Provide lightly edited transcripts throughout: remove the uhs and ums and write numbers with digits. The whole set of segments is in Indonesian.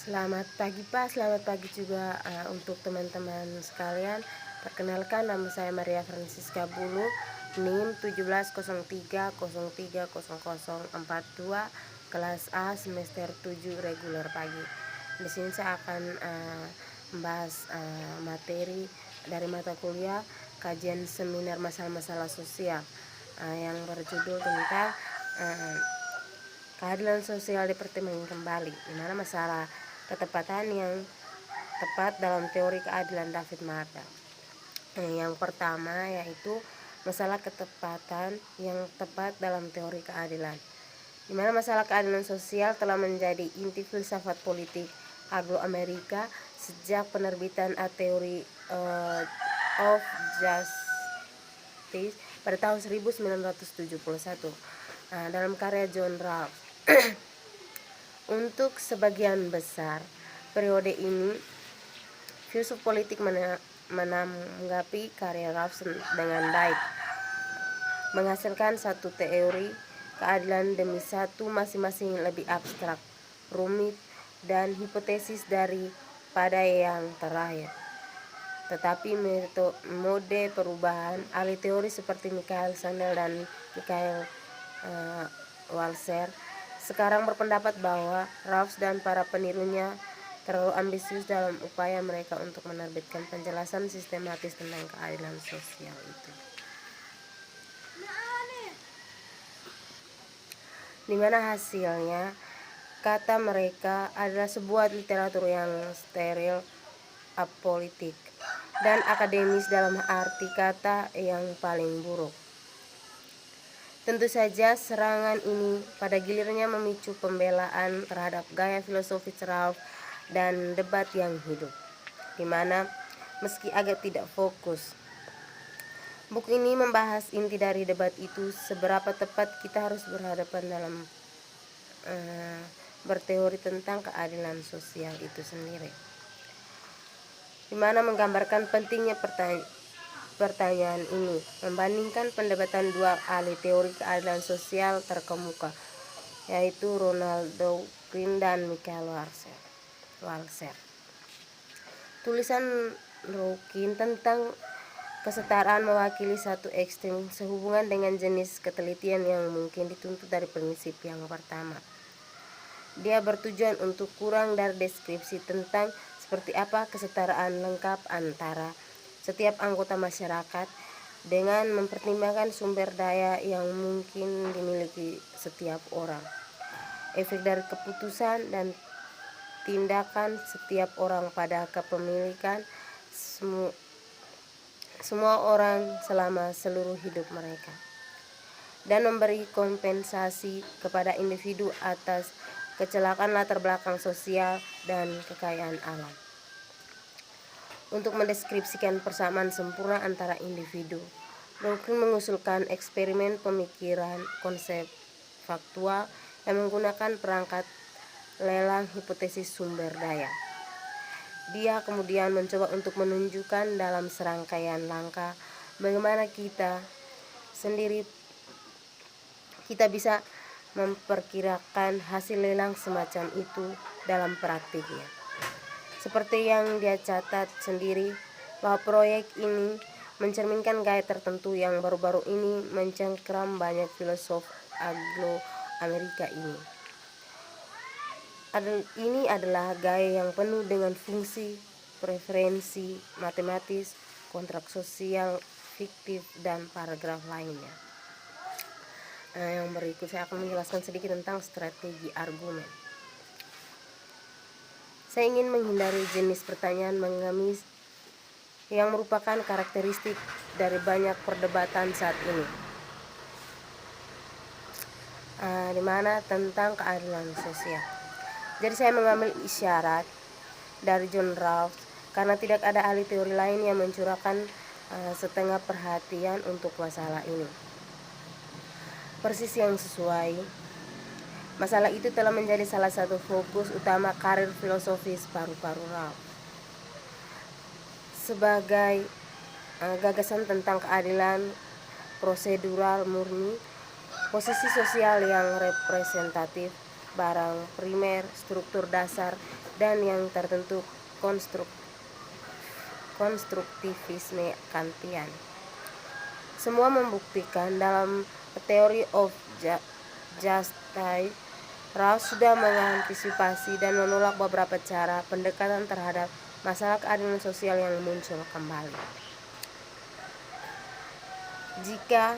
Selamat pagi Pak, selamat pagi juga untuk teman-teman sekalian. Perkenalkan, nama saya Maria Francisca Bulu, NIM 1703030042, kelas A semester 7 reguler pagi. Di sini saya akan membahas materi dari mata kuliah kajian seminar masalah-masalah sosial yang berjudul tentang keadilan sosial dipertimbangkan kembali, di mana masalah ketepatan yang tepat dalam teori keadilan David Marda. Yang pertama yaitu masalah ketepatan yang tepat dalam teori keadilan, di mana masalah keadilan sosial telah menjadi inti filsafat politik Anglo-Amerika sejak penerbitan A Theory of Justice pada tahun 1971 dalam karya John Rawls. Untuk sebagian besar periode ini, filsuf politik menanggapi karya Rawls dengan baik, menghasilkan satu teori keadilan demi satu, masing-masing lebih abstrak, rumit, dan hipotesis daripada yang terakhir. Tetapi metode perubahan ahli teori seperti Michael Sandel dan Michael Walzer sekarang berpendapat bahwa Rawls dan para penirunya terlalu ambisius dalam upaya mereka untuk menerbitkan penjelasan sistematis tentang keadilan sosial itu, di mana hasilnya kata mereka adalah sebuah literatur yang steril, apolitik, dan akademis dalam arti kata yang paling buruk. Tentu saja serangan ini pada gilirnya memicu pembelaan terhadap gaya filosofis Rawls dan debat yang hidup, di mana meski agak tidak fokus, buku ini membahas inti dari debat itu, seberapa tepat kita harus berhadapan dalam berteori tentang keadilan sosial itu sendiri, di mana menggambarkan pentingnya pertanyaan ini membandingkan pendebatan dua ahli teori keadilan sosial terkemuka, yaitu Ronald Dworkin dan Michael Walzer. Tulisan Dworkin tentang kesetaraan mewakili satu ekstrem sehubungan dengan jenis ketelitian yang mungkin dituntut dari prinsip yang pertama. Dia bertujuan untuk kurang dari deskripsi tentang seperti apa kesetaraan lengkap antara setiap anggota masyarakat dengan mempertimbangkan sumber daya yang mungkin dimiliki setiap orang, efek dari keputusan dan tindakan setiap orang pada kepemilikan semua orang selama seluruh hidup mereka, dan memberi kompensasi kepada individu atas kecelakaan latar belakang sosial dan kekayaan alam. Untuk mendeskripsikan persamaan sempurna antara individu, Dworkin mengusulkan eksperimen pemikiran konsep faktual yang menggunakan perangkat lelang hipotesis sumber daya. Dia kemudian mencoba untuk menunjukkan dalam serangkaian langkah bagaimana kita bisa memperkirakan hasil lelang semacam itu dalam praktiknya. Seperti yang dia catat sendiri, bahwa proyek ini mencerminkan gaya tertentu yang baru-baru ini mencengkram banyak filosof Anglo-Amerika ini. Ini adalah gaya yang penuh dengan fungsi, preferensi, matematis, kontrak sosial, fiktif, dan paragraf lainnya. Yang berikut saya akan menjelaskan sedikit tentang strategi argumen. Saya ingin menghindari jenis pertanyaan mengemis yang merupakan karakteristik dari banyak perdebatan saat ini, di mana tentang keadilan sosial. Jadi saya mengambil isyarat dari John Rawls karena tidak ada ahli teori lain yang mencurahkan setengah perhatian untuk masalah ini. Persis yang sesuai. Masalah itu telah menjadi salah satu fokus utama karir filosofis paru-paru Rawls. Sebagai gagasan tentang keadilan prosedural murni, posisi sosial yang representatif, barang primer, struktur dasar, dan yang tertentu konstruktivisme Kantian. Semua membuktikan dalam A Theory of Justice, Rawls sudah mengantisipasi dan menolak beberapa cara pendekatan terhadap masalah keadilan sosial yang muncul kembali. Jika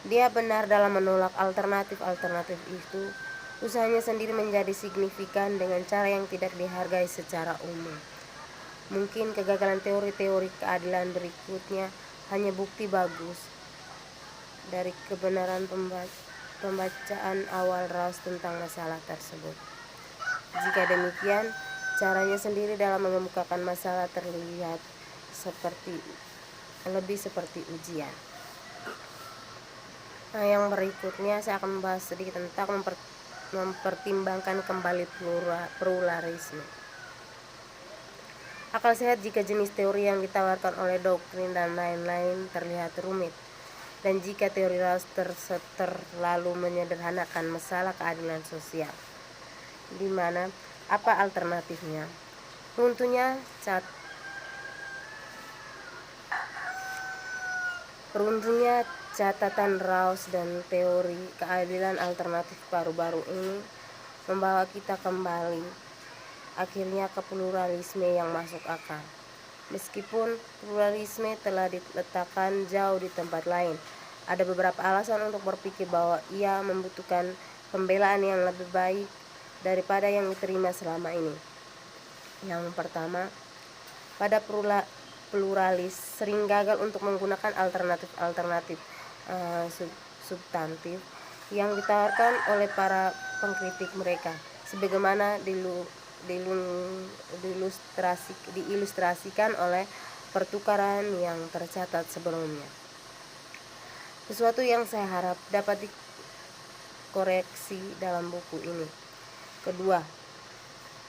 dia benar dalam menolak alternatif-alternatif itu, usahanya sendiri menjadi signifikan dengan cara yang tidak dihargai secara umum. Mungkin kegagalan teori-teori keadilan berikutnya hanya bukti bagus dari kebenaran pembacaan awal Rawls tentang masalah tersebut. Jika demikian, caranya sendiri dalam mengemukakan masalah terlihat lebih seperti ujian. Yang berikutnya saya akan membahas sedikit tentang mempertimbangkan kembali pluralisme. Akal sehat jika jenis teori yang ditawarkan oleh doktrin dan lain-lain terlihat rumit, dan jika teori Rawls terlalu menyederhanakan masalah keadilan sosial, di mana apa alternatifnya? Runtuhnya catatan Rawls dan teori keadilan alternatif baru-baru ini membawa kita kembali akhirnya ke pluralisme yang masuk akal. Meskipun pluralisme telah diletakkan jauh di tempat lain, ada beberapa alasan untuk berpikir bahwa ia membutuhkan pembelaan yang lebih baik daripada yang diterima selama ini. Yang pertama, pada pluralis sering gagal untuk menggunakan alternatif substantif yang ditawarkan oleh para pengkritik mereka, sebagaimana diilustrasikan oleh pertukaran yang tercatat sebelumnya. Sesuatu yang saya harap dapat dikoreksi dalam buku ini. Kedua,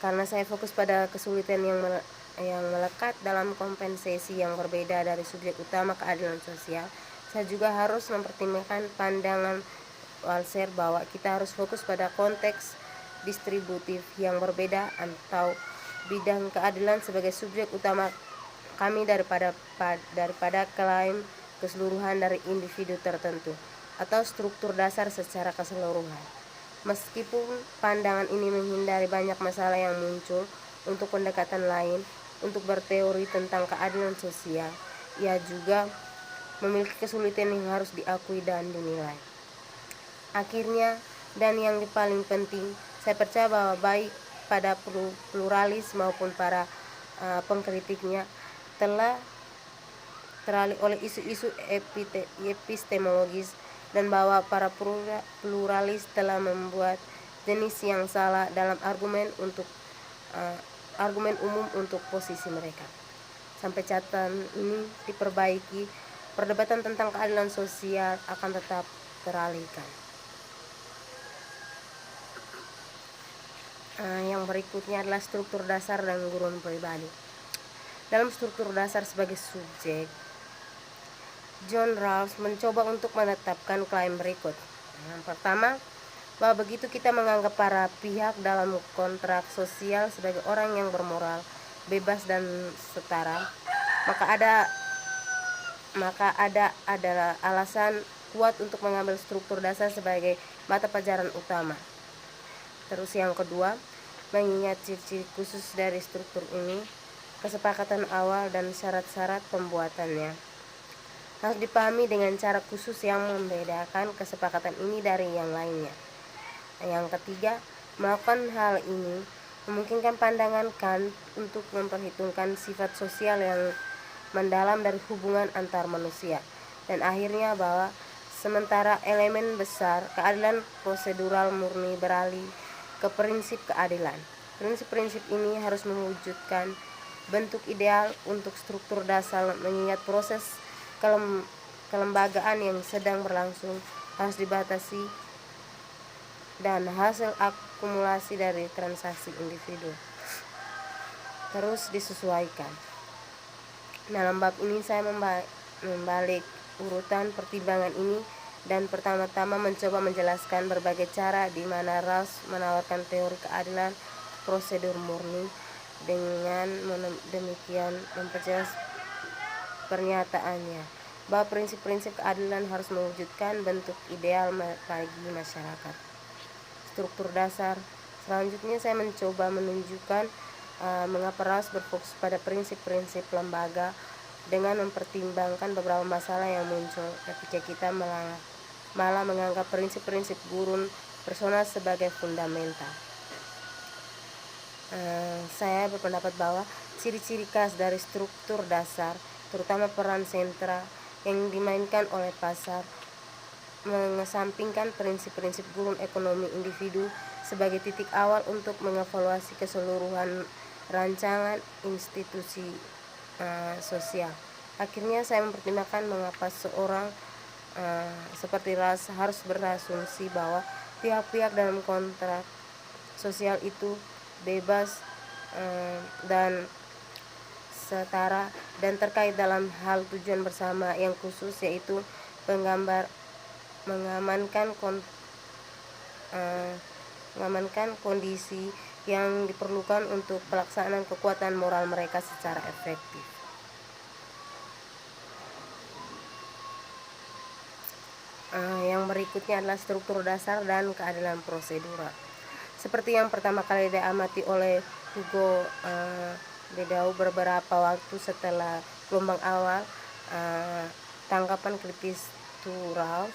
karena saya fokus pada kesulitan yang melekat dalam kompensasi yang berbeda dari subjek utama keadilan sosial, saya juga harus mempertimbangkan pandangan Walser bahwa kita harus fokus pada konteks distributif yang berbeda atau bidang keadilan sebagai subjek utama kami daripada klaim keseluruhan dari individu tertentu atau struktur dasar secara keseluruhan. Meskipun pandangan ini menghindari banyak masalah yang muncul untuk pendekatan lain untuk berteori tentang keadilan sosial, ia juga memiliki kesulitan yang harus diakui dan dinilai. Akhirnya, dan yang paling penting, saya percaya bahwa baik pada pluralis maupun para pengkritiknya telah teralih oleh isu-isu epistemologis, dan bahwa para pluralis telah membuat jenis yang salah dalam argumen umum untuk posisi mereka. Sampai catatan ini diperbaiki, perdebatan tentang keadilan sosial akan tetap teralihkan. Yang berikutnya adalah struktur dasar dan gurun pribadi. Dalam struktur dasar sebagai subjek, John Rawls mencoba untuk menetapkan klaim berikut. Yang pertama, bahwa begitu kita menganggap para pihak dalam kontrak sosial sebagai orang yang bermoral, bebas dan setara, maka ada adalah alasan kuat untuk mengambil struktur dasar sebagai mata pelajaran utama. Terus yang kedua, mengingat ciri-ciri khusus dari struktur ini, kesepakatan awal dan syarat-syarat pembuatannya harus dipahami dengan cara khusus yang membedakan kesepakatan ini dari yang lainnya. Yang ketiga, melakukan hal ini memungkinkan pandangan Kant untuk memperhitungkan sifat sosial yang mendalam dari hubungan antar manusia, dan akhirnya bahwa sementara elemen besar keadilan prosedural murni beralih ke prinsip keadilan, prinsip-prinsip ini harus mewujudkan bentuk ideal untuk struktur dasar, mengingat proses kelembagaan yang sedang berlangsung harus dibatasi dan hasil akumulasi dari transaksi individu terus disesuaikan. Dalam bab ini saya membalik urutan pertimbangan ini dan pertama-tama mencoba menjelaskan berbagai cara di mana Rawls menawarkan teori keadilan prosedur murni. Dengan demikian memperjelas pernyataannya bahwa prinsip-prinsip keadilan harus mewujudkan bentuk ideal bagi masyarakat. Struktur dasar. Selanjutnya saya mencoba menunjukkan mengapa Rawls berfokus pada prinsip-prinsip lembaga dengan mempertimbangkan beberapa masalah yang muncul ketika kita malah menganggap prinsip-prinsip gurun personal sebagai fundamental. Saya berpendapat bahwa ciri-ciri khas dari struktur dasar, terutama peran sentra yang dimainkan oleh pasar, mengesampingkan prinsip-prinsip gurun ekonomi individu sebagai titik awal untuk mengevaluasi keseluruhan rancangan institusi sosial. Akhirnya saya mempertimbangkan mengapa seorang seperti Rawls harus berasumsi bahwa pihak-pihak dalam kontrak sosial itu bebas dan setara dan terkait dalam hal tujuan bersama yang khusus, yaitu mengamankan kondisi yang diperlukan untuk pelaksanaan kekuatan moral mereka secara efektif. Yang berikutnya adalah struktur dasar dan keadilan prosedural. Seperti yang pertama kali diamati oleh Hugo Bedau beberapa waktu setelah gelombang awal tangkapan kritis Rawls,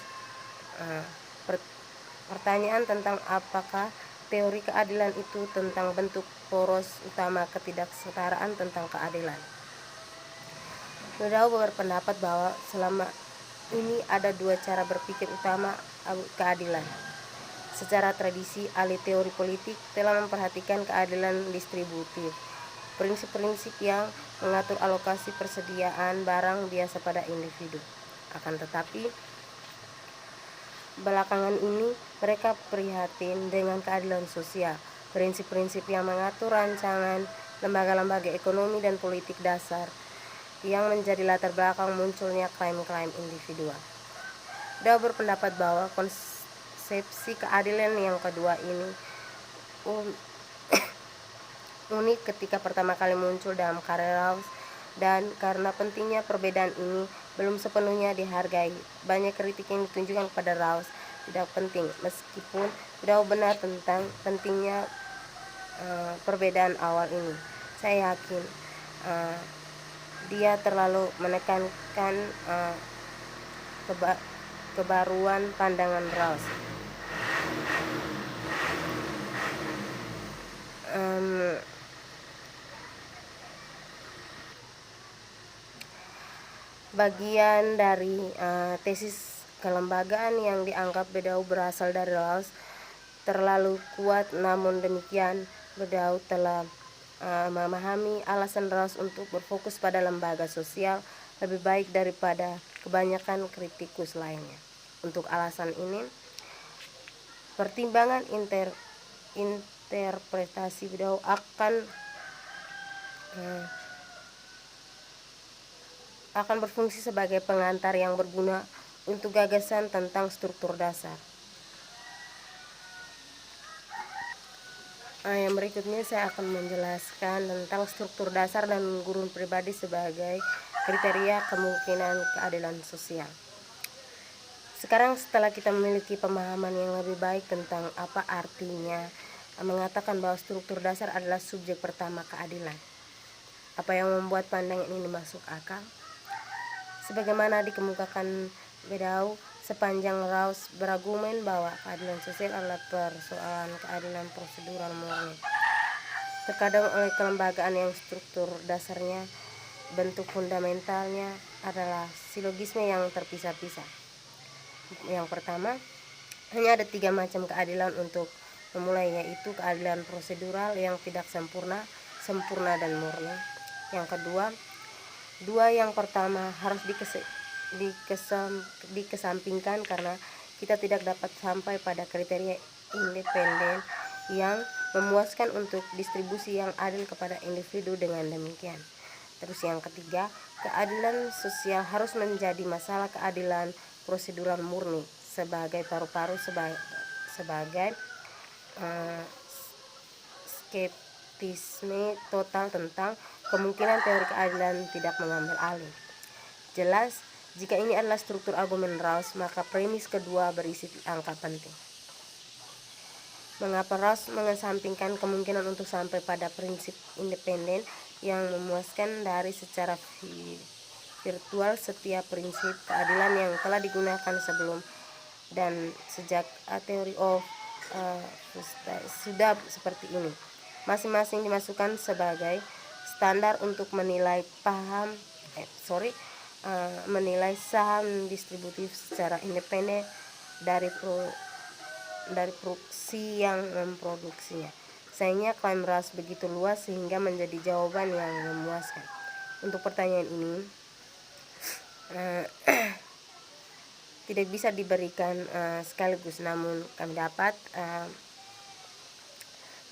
pertanyaan tentang apakah teori keadilan itu tentang bentuk poros utama ketidaksetaraan tentang keadilan. Bedau berpendapat bahwa selama ini ada dua cara berpikir utama keadilan. Secara tradisi, ahli teori politik telah memperhatikan keadilan distributif, prinsip-prinsip yang mengatur alokasi persediaan barang biasa pada individu. Akan tetapi, belakangan ini mereka prihatin dengan keadilan sosial, prinsip-prinsip yang mengatur rancangan lembaga-lembaga ekonomi dan politik dasar, yang menjadi latar belakang munculnya klaim-klaim individual. Bedau berpendapat bahwa konsepsi keadilan yang kedua ini unik ketika pertama kali muncul dalam karya Rawls, dan karena pentingnya perbedaan ini belum sepenuhnya dihargai. Banyak kritik yang ditunjukkan kepada Rawls tidak penting, meskipun Bedau benar tentang pentingnya perbedaan awal ini. Saya yakin dia terlalu menekankan kebaruan pandangan Rawls. Bagian dari tesis kelembagaan yang dianggap Bedau berasal dari Rawls terlalu kuat, namun demikian Bedau telah memahami alasan Rawls untuk berfokus pada lembaga sosial lebih baik daripada kebanyakan kritikus lainnya. Untuk alasan ini, pertimbangan interpretasi Bedau akan berfungsi sebagai pengantar yang berguna untuk gagasan tentang struktur dasar. Yang berikutnya saya akan menjelaskan tentang struktur dasar dan gurun pribadi sebagai kriteria kemungkinan keadilan sosial. Sekarang setelah kita memiliki pemahaman yang lebih baik tentang apa artinya mengatakan bahwa struktur dasar adalah subjek pertama keadilan, apa yang membuat pandangan ini masuk akal? Sebagaimana dikemukakan Bedau, sepanjang Rawls berargumen bahwa keadilan sosial adalah persoalan keadilan prosedural murni, terkadang oleh kelembagaan yang struktur dasarnya, bentuk fundamentalnya adalah silogisme yang terpisah-pisah. Yang pertama, hanya ada 3 macam keadilan untuk memulai, yaitu keadilan prosedural yang tidak sempurna, sempurna dan murni. Yang kedua, yang pertama harus dikesampingkan karena kita tidak dapat sampai pada kriteria independen yang memuaskan untuk distribusi yang adil kepada individu dengan demikian. Terus yang ketiga, keadilan sosial harus menjadi masalah keadilan prosedural murni, sebagai paru-paru sebagai skeptisme total tentang kemungkinan teori keadilan tidak mengambil alih. Jelas, jika ini adalah struktur argumen Rawls, maka premis kedua berisi angka penting. Mengapa Rawls mengesampingkan kemungkinan untuk sampai pada prinsip independen yang memuaskan dari secara virtual setiap prinsip keadilan yang telah digunakan sebelum dan sejak a theory of sudah seperti ini. Masing-masing dimasukkan sebagai standar untuk menilai menilai saham distributif secara independen dari proksi yang memproduksinya. Sayangnya klaim Rawls begitu luas sehingga menjadi jawaban yang memuaskan. Untuk pertanyaan ini tidak bisa diberikan sekaligus, namun kami dapat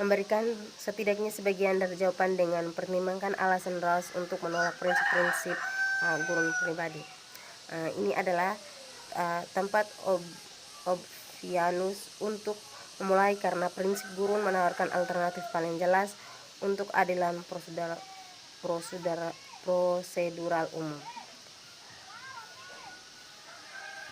memberikan setidaknya sebagian dari jawaban dengan mempertimbangkan alasan Rawls untuk menolak prinsip-prinsip gurun pribadi. Ini adalah tempat obvious untuk memulai karena prinsip gurun menawarkan alternatif paling jelas untuk adilan prosedural umum.